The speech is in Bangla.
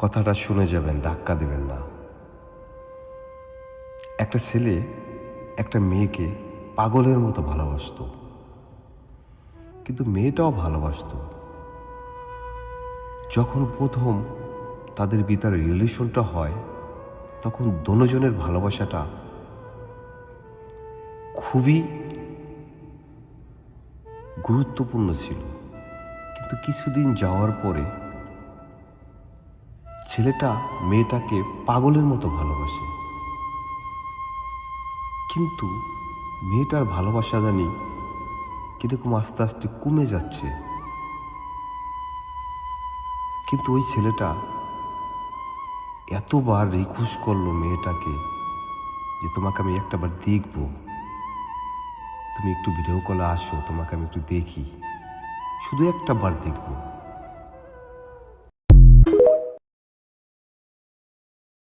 কথাটা শুনে যাবেন, ধাক্কা দেবেন না। একটা ছেলে একটা মেয়েকে পাগলের মতো ভালোবাসতো, কিন্তু মেয়েটাও ভালোবাসতো। যখন প্রথম তাদের ভিতরে রিলেশনটা হয়, তখন দুজনের ভালোবাসাটা খুবই গুরুত্বপূর্ণ ছিল। কিন্তু কিছুদিন যাওয়ার পরে ছেলেটা মেয়েটাকে পাগলের মতো ভালোবাসে, কিন্তু মেয়েটার ভালোবাসা জানি কিরকম আস্তে আস্তে কমে যাচ্ছে। কিন্তু ওই ছেলেটা এতবার রিকোয়েস্ট করলো মেয়েটাকে যে তোমাকে আমি একটাবার দেখব, তুমি একটু ভিডিও কলে আসো, তোমাকে আমি একটু দেখি, শুধু একটা বার দেখব।